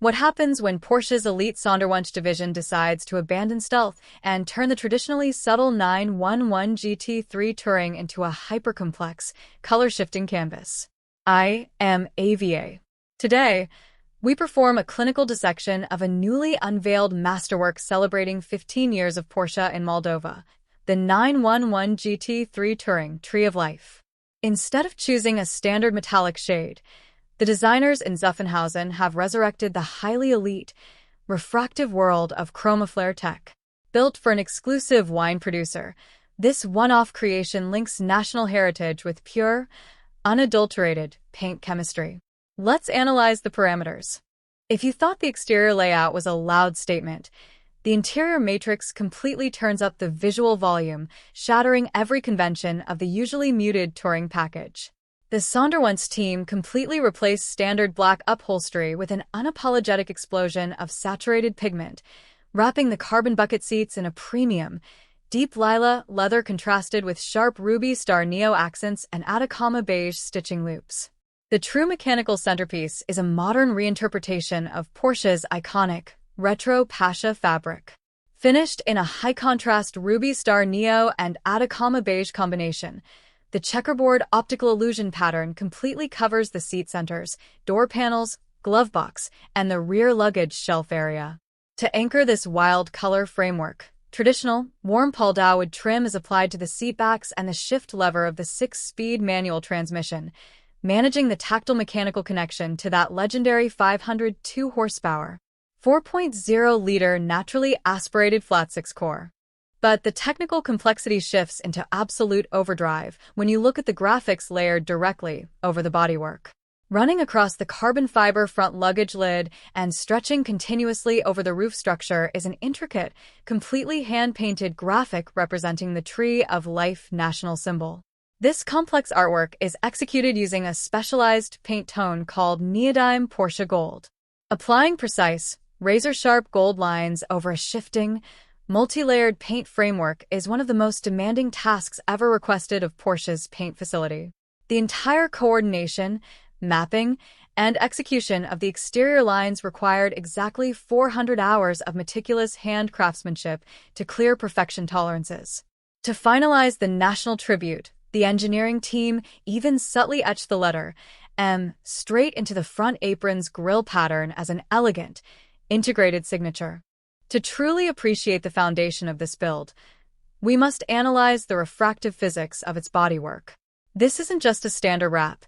What happens when Porsche's elite Sonderwunsch division decides to abandon stealth and turn the traditionally subtle 911 GT3 Touring into a hyper-complex, color-shifting canvas? I am AVA. Today, we perform a clinical dissection of a newly unveiled masterwork celebrating 15 years of Porsche in Moldova, the 911 GT3 Touring Tree of Life. Instead of choosing a standard metallic shade, the designers in Zuffenhausen have resurrected the highly elite, refractive world of Chromaflair tech. Built for an exclusive wine producer, this one-off creation links national heritage with pure, unadulterated paint chemistry. Let's analyze the parameters. If you thought the exterior layout was a loud statement, the interior matrix completely turns up the visual volume, shattering every convention of the usually muted touring package. The Sonderwunsch team completely replaced standard black upholstery with an unapologetic explosion of saturated pigment, wrapping the carbon bucket seats in a premium, deep Lila leather contrasted with sharp Ruby Star Neo accents and Atacama beige stitching loops. The true mechanical centerpiece is a modern reinterpretation of Porsche's iconic, retro Pasha fabric. Finished in a high-contrast Ruby Star Neo and Atacama beige combination, the checkerboard optical illusion pattern completely covers the seat centers, door panels, glove box, and the rear luggage shelf area. To anchor this wild color framework, traditional, warm Paldau trim is applied to the seat backs and the shift lever of the 6-speed manual transmission, managing the tactile mechanical connection to that legendary 502 horsepower, 4.0-liter naturally aspirated flat-six core. But the technical complexity shifts into absolute overdrive when you look at the graphics layered directly over the bodywork. Running across the carbon fiber front luggage lid and stretching continuously over the roof structure is an intricate, completely hand-painted graphic representing the Tree of Life national symbol. This complex artwork is executed using a specialized paint tone called neodyme Porsche Gold. Applying precise, razor-sharp gold lines over a shifting, multi-layered paint framework is one of the most demanding tasks ever requested of Porsche's paint facility. The entire coordination, mapping, and execution of the exterior lines required exactly 400 hours of meticulous hand craftsmanship to clear perfection tolerances. To finalize the national tribute, the engineering team even subtly etched the letter M straight into the front apron's grille pattern as an elegant, integrated signature. To truly appreciate the foundation of this build, we must analyze the refractive physics of its bodywork. This isn't just a standard wrap,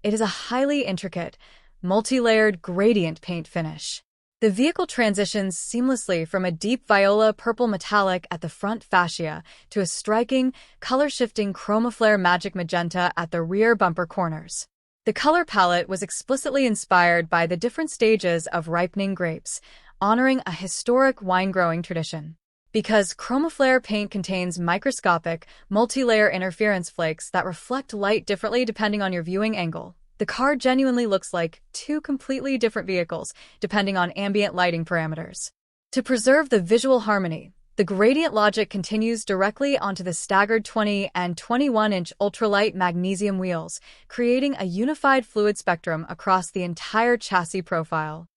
it is a highly intricate, multi-layered gradient paint finish. The vehicle transitions seamlessly from a deep Viola purple metallic at the front fascia to a striking, color-shifting Chromaflair magic magenta at the rear bumper corners. The color palette was explicitly inspired by the different stages of ripening grapes, honoring a historic wine-growing tradition. Because Chromaflair paint contains microscopic, multi-layer interference flakes that reflect light differently depending on your viewing angle, the car genuinely looks like two completely different vehicles, depending on ambient lighting parameters. To preserve the visual harmony, the gradient logic continues directly onto the staggered 20 and 21-inch ultralight magnesium wheels, creating a unified fluid spectrum across the entire chassis profile.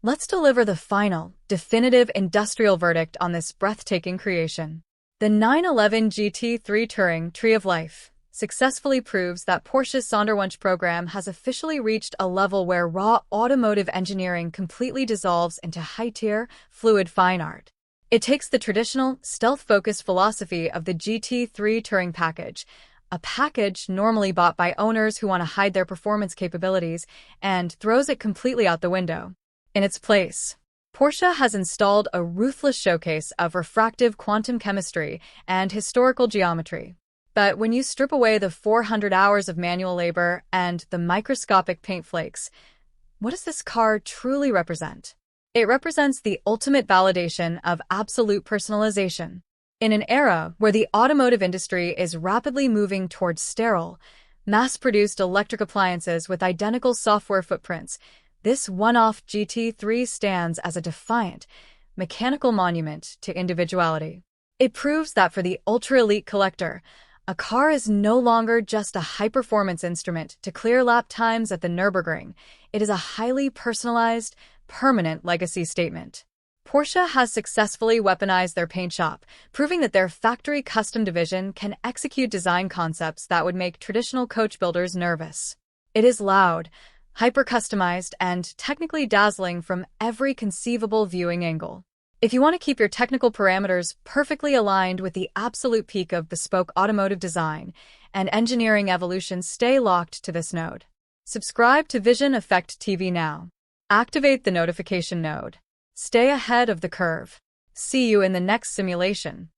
Let's deliver the final, definitive industrial verdict on this breathtaking creation. The 911 GT3 Touring Tree of Life successfully proves that Porsche's Sonderwunsch program has officially reached a level where raw automotive engineering completely dissolves into high-tier, fluid fine art. It takes the traditional, stealth-focused philosophy of the GT3 Touring package, a package normally bought by owners who want to hide their performance capabilities, and throws it completely out the window. In its place, Porsche has installed a ruthless showcase of refractive quantum chemistry and historical geometry. But when you strip away the 400 hours of manual labor and the microscopic paint flakes, what does this car truly represent? It represents the ultimate validation of absolute personalization. In an era where the automotive industry is rapidly moving towards sterile, mass-produced electric appliances with identical software footprints, this one-off GT3 stands as a defiant, mechanical monument to individuality. It proves that for the ultra-elite collector, A car is no longer just a high-performance instrument to clear lap times at the Nürburgring. It is a highly personalized, permanent legacy statement. Porsche has successfully weaponized their paint shop, proving that their factory custom division can execute design concepts that would make traditional coach builders nervous. It is loud, hyper-customized, and technically dazzling from every conceivable viewing angle. If you want to keep your technical parameters perfectly aligned with the absolute peak of bespoke automotive design and engineering evolution, stay locked to this node. Subscribe to Vision Effect TV now. Activate the notification node. Stay ahead of the curve. See you in the next simulation.